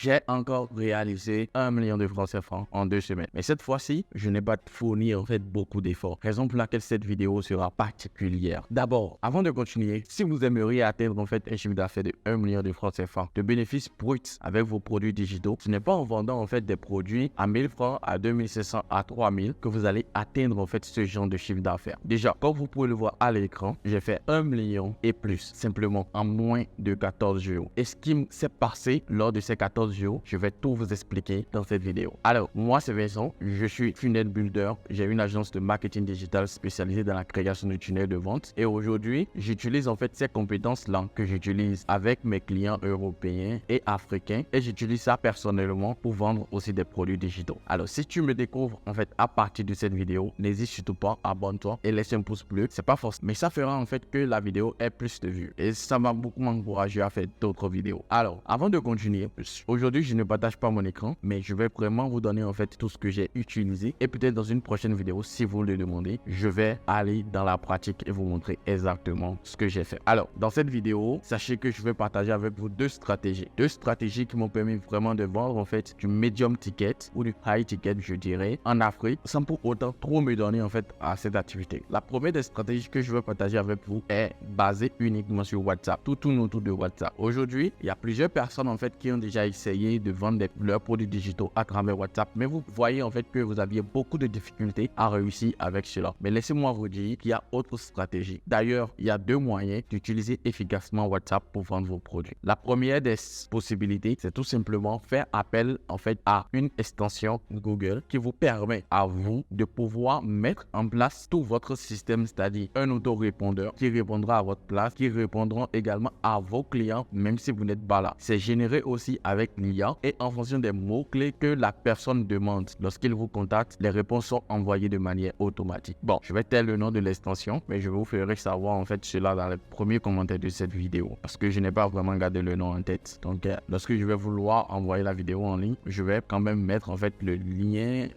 j'ai encore réalisé 1 million de francs CFA en 2 semaines. Mais cette fois-ci, je n'ai pas fourni en fait beaucoup d'efforts. Raison pour laquelle cette vidéo sera particulière. D'abord, avant de continuer, si vous aimeriez atteindre en fait un chiffre d'affaires de 1 million de francs CFA de bénéfices bruts avec vos produits digitaux, ce n'est pas en vendant en fait des produits à 1000 francs, à 2500, à 3000 que vous allez atteindre en fait ce genre de chiffre d'affaires. Déjà, comme vous pouvez le voir à l'écran, j'ai fait 1 million et plus simplement en moins de 14 jours. Et ce qui s'est passé lors de ces 14 jours, je vais tout vous expliquer dans cette vidéo. Alors, moi c'est Vincent, je suis funnel builder, j'ai une agence de marketing digital spécialisée dans la création de tunnels de vente et aujourd'hui, j'utilise en fait ces compétences-là que j'utilise avec mes clients européens et africains et j'utilise ça personnellement pour vendre aussi des produits digitaux. Alors, si tu me découvres en fait à partir de cette vidéo, n'hésite surtout pas, abonne-toi et laisse un pouce bleu. C'est pas forcément, mais ça fera en fait que la vidéo ait plus de vues et ça m'a beaucoup encouragé à faire d'autres vidéos. Alors, avant de continuer, aujourd'hui je ne partage pas mon écran, mais je vais vraiment vous donner en fait tout ce que j'ai utilisé et peut-être dans une prochaine vidéo, si vous le demandez, je vais aller dans la pratique et vous montrer exactement ce que j'ai fait. Alors, dans cette vidéo, sachez que je vais partager avec vous deux stratégies qui m'ont permis vraiment de vendre en fait du medium ticket ou du high ticket, je dirais, en Afrique, sans pour autant trop me donner en fait à cette activité. La première des stratégies que je vais partager avec vous est basée uniquement sur WhatsApp, tout tourne autour de WhatsApp. Aujourd'hui, il y a plusieurs personnes en fait qui ont déjà essayé de vendre leurs produits digitaux à travers WhatsApp, mais vous voyez en fait que vous aviez beaucoup de difficultés à réussir avec cela. Mais laissez-moi vous dire qu'il y a autre stratégie. D'ailleurs, il y a deux moyens d'utiliser efficacement WhatsApp pour vendre vos produits. La première des possibilités, c'est tout simplement faire appel en fait à une extension Google qui vous permet à vous de pouvoir mettre en place tout votre système, c'est-à-dire un autorépondeur qui répondra à votre place, qui répondront également à vos clients même si vous n'êtes pas là. C'est généré aussi avec l'IA et en fonction des mots-clés que la personne demande. Lorsqu'il vous contacte, les réponses sont envoyées de manière automatique. Bon, je vais taire le nom de l'extension, mais je vous ferai savoir en fait cela dans les premiers commentaires de cette vidéo parce que je n'ai pas vraiment gardé le nom en tête. Donc, lorsque je vais vouloir envoyer la vidéo en ligne, je vais quand même mettre en fait le lien,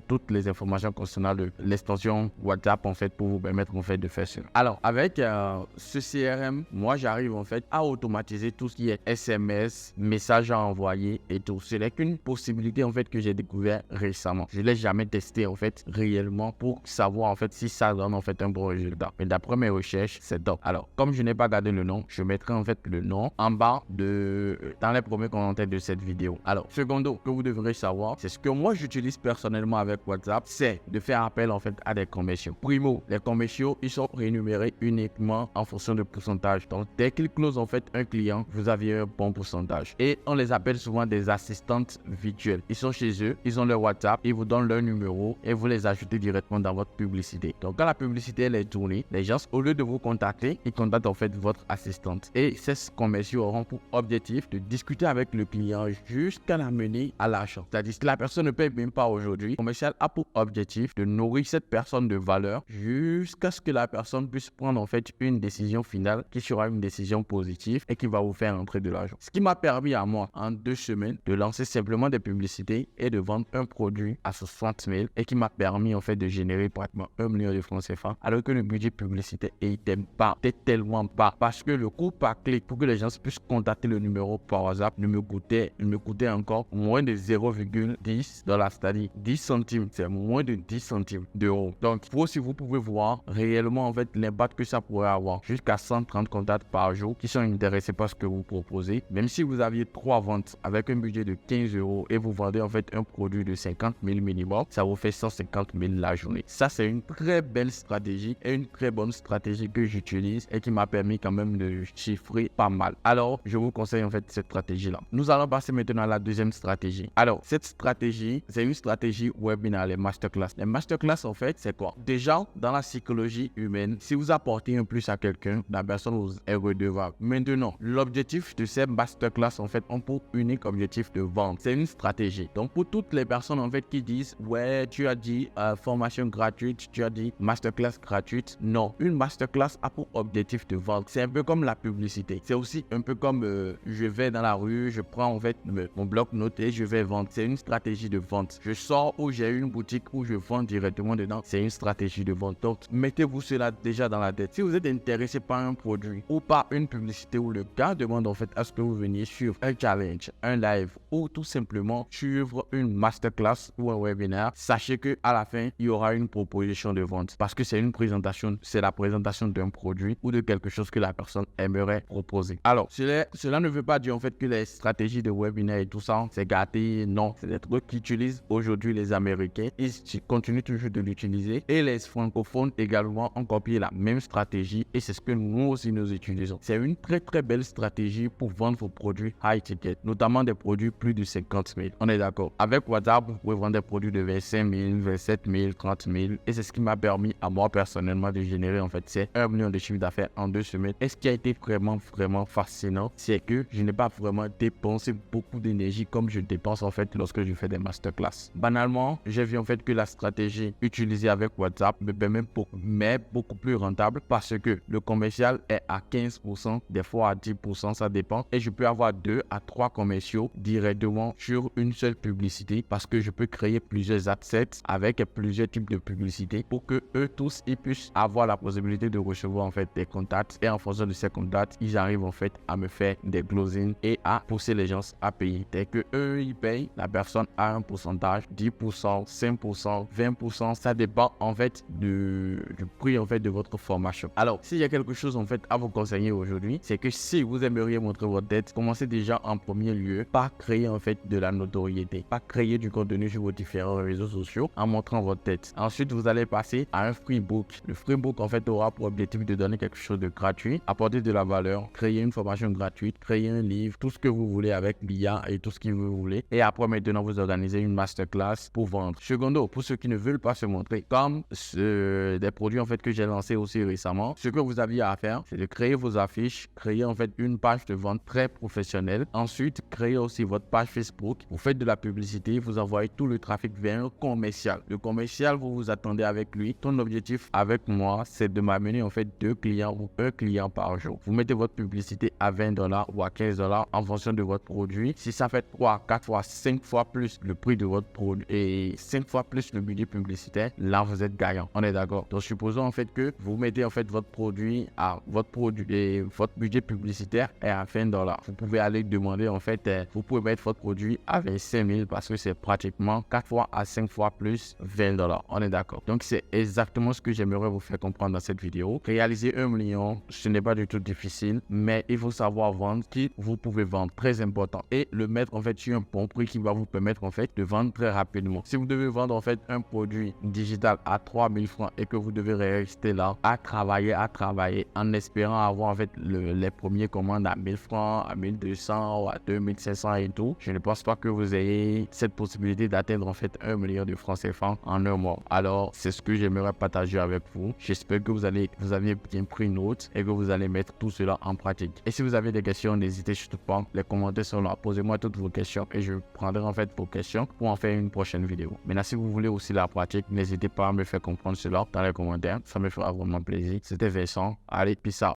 toutes les informations concernant l'extension WhatsApp en fait pour vous permettre en fait de faire cela. Alors, avec ce CRM, moi j'arrive en fait à automatiser tout ce qui est SMS, messages à envoyer et tout. Ce n'est qu'une possibilité en fait que j'ai découvert récemment. Je ne l'ai jamais testé en fait réellement pour savoir en fait si ça donne en fait un bon résultat. Mais d'après mes recherches, c'est top. Alors, comme je n'ai pas gardé le nom, je mettrai en fait le nom en bas dans les premiers commentaires de cette vidéo. Alors, secondo, que vous devrez savoir, c'est ce que moi j'utilise personnellement avec WhatsApp, c'est de faire appel en fait à des commerciaux. Primo, les commerciaux, ils sont rémunérés uniquement en fonction de pourcentage. Donc, dès qu'ils closent en fait un client, vous avez un bon pourcentage. Et on les appelle souvent des assistantes virtuelles. Ils sont chez eux, ils ont leur WhatsApp, ils vous donnent leur numéro et vous les ajoutez directement dans votre publicité. Donc, quand la publicité elle est tournée, les gens, au lieu de vous contacter, ils contactent en fait votre assistante. Et ces commerciaux auront pour objectif de discuter avec le client jusqu'à l'amener à l'achat. C'est-à-dire que la personne ne paye même pas aujourd'hui. Le commercial a pour objectif de nourrir cette personne de valeur jusqu'à ce que la personne puisse prendre en fait une décision finale qui sera une décision positive et qui va vous faire entrer de l'argent. Ce qui m'a permis à moi en 2 semaines de lancer simplement des publicités et de vendre un produit à 60 000 et qui m'a permis en fait de générer pratiquement 1 million de francs CFA alors que le budget publicité était tellement bas parce que le coût par clic pour que les gens puissent contacter le numéro par WhatsApp il me coûtait encore moins de 0,10 $, c'est-à-dire 10 centimes, c'est moins de 10 centimes d'euros. Donc, si vous pouvez voir réellement en fait l'impact que ça pourrait avoir, jusqu'à 130 contacts par jour qui sont intéressés par ce que vous proposez. Même si vous aviez 3 ventes avec un budget de 15 € et vous vendez en fait un produit de 50 000 minimum, ça vous fait 150 000 la journée. Ça, c'est une très belle stratégie et une très bonne stratégie que j'utilise et qui m'a permis quand même de chiffrer pas mal. Alors, je vous conseille en fait cette stratégie-là. Nous allons passer maintenant à la deuxième stratégie. Alors, cette stratégie, c'est une stratégie webinaire, les masterclass. Les masterclass, en fait, c'est quoi? Déjà, dans la psychologie humaine, si vous apportez un plus à quelqu'un, la personne vous est redevable. Maintenant, l'objectif de ces masterclass, en fait, ont pour unique objectif de vendre. C'est une stratégie. Donc, pour toutes les personnes, en fait, qui disent, ouais, tu as dit formation gratuite, tu as dit masterclass gratuite. Non, une masterclass a pour objectif de vendre. C'est un peu comme la publicité. C'est aussi un peu comme je vais dans la rue, je prends en fait mon bloc-notes et je vais vendre. C'est une stratégie de vente. Je sors où j'ai une boutique où je vends directement dedans. C'est une stratégie de vente. Donc, mettez-vous cela déjà dans la tête. Si vous êtes intéressé par un produit ou par une publicité où le gars demande en fait à ce que vous veniez sur un challenge Twitch, un live ou tout simplement suivre une masterclass ou un webinaire, sachez que à la fin, il y aura une proposition de vente parce que c'est la présentation d'un produit ou de quelque chose que la personne aimerait proposer. Alors, cela ne veut pas dire en fait que les stratégies de webinaire et tout ça, c'est gâté. Non, c'est des trucs qu'utilisent aujourd'hui les Américains. Ils continuent toujours de l'utiliser et les francophones également ont copié la même stratégie et c'est ce que nous aussi nous utilisons. C'est une très très belle stratégie pour vendre vos produits high ticket, notamment des produits plus de 50 000. On est d'accord. Avec WhatsApp, vous pouvez vendre des produits de 25 000, 27 000, 30 000 et c'est ce qui m'a permis à moi personnellement de générer en fait c'est 1 million de chiffre d'affaires en 2 semaines. Et ce qui a été vraiment fascinant, c'est que je n'ai pas vraiment dépensé beaucoup d'énergie comme je dépense en fait lorsque je fais des masterclass. Banalement, j'ai vu en fait que la stratégie utilisée avec WhatsApp me permet beaucoup plus rentable parce que le commercial est à 15%, des fois à 10%, ça dépend. Et je peux avoir 2 à 3 commerciaux directement sur une seule publicité parce que je peux créer plusieurs assets avec plusieurs types de publicités pour que eux tous ils puissent avoir la possibilité de recevoir en fait des contacts et en fonction de ces contacts, ils arrivent en fait à me faire des closings et à pousser les gens à payer. Dès que eux ils payent, la personne a un pourcentage, 10%, 5%, 20%, ça dépend en fait du prix en fait de votre formation. Alors, s'il y a quelque chose en fait à vous conseiller aujourd'hui, c'est que si vous aimeriez montrer votre tête, commencez déjà en premier lieu par créer en fait de la notoriété, par créer du contenu sur vos différents réseaux sociaux en montrant votre tête. Ensuite, vous allez passer à un freebook. Le freebook en fait aura pour objectif de donner quelque chose de gratuit, apporter de la valeur, créer une formation gratuite, créer un livre, tout ce que vous voulez avec l'IA et tout ce que vous voulez. Et après maintenant, vous organisez une masterclass pour vendre. Secondo, pour ceux qui ne veulent pas se montrer, comme des produits en fait que j'ai lancés aussi récemment, ce que vous aviez à faire, c'est de créer vos affiches, créer en fait une page de vente très professionnelle. Ensuite, créer aussi votre page Facebook. Vous faites de la publicité, vous envoyez tout le trafic vers un commercial. Le commercial, vous vous attendez avec lui. Ton objectif avec moi, c'est de m'amener en fait 2 clients ou 1 client par jour. Vous mettez votre publicité à $20 ou à $15 en fonction de votre produit. Si ça fait 3, 4 fois, 5 fois plus le prix de votre produit et 5 fois plus le budget publicitaire, là vous êtes gagnant. On est d'accord. Donc supposons en fait que vous mettez en fait votre produit et votre budget publicitaire est à $20. Vous pouvez aller demander en fait, vous pouvez mettre votre produit à 25 000 parce que c'est pratiquement 4 fois à 5 fois plus $20. On est d'accord. Donc c'est exactement ce que j'aimerais vous faire comprendre dans cette vidéo. Réaliser 1 million, ce n'est pas du tout difficile, mais il faut savoir vendre qui vous pouvez vendre, très important, et le mettre en fait sur un bon prix qui va vous permettre en fait de vendre très rapidement. Si vous devez vendre en fait un produit digital à 3 000 francs et que vous devez rester là à travailler en espérant avoir en fait les premiers commandes à 1000 francs, à 1200 ou à 2500 et tout, je ne pense pas que vous ayez cette possibilité d'atteindre en fait 1 million de francs CFA en un mois. Alors c'est ce que j'aimerais partager avec vous. J'espère que vous avez bien pris note et que vous allez mettre tout cela en pratique. Et si vous avez des questions, n'hésitez surtout pas, les commentaires sont là. Posez-moi toutes vos questions et je prendrai en fait vos questions pour en faire une prochaine vidéo. Maintenant, si vous voulez aussi la pratique, n'hésitez pas à me faire comprendre cela dans les commentaires. Ça me fera vraiment plaisir. C'était Vincent. Allez, peace out.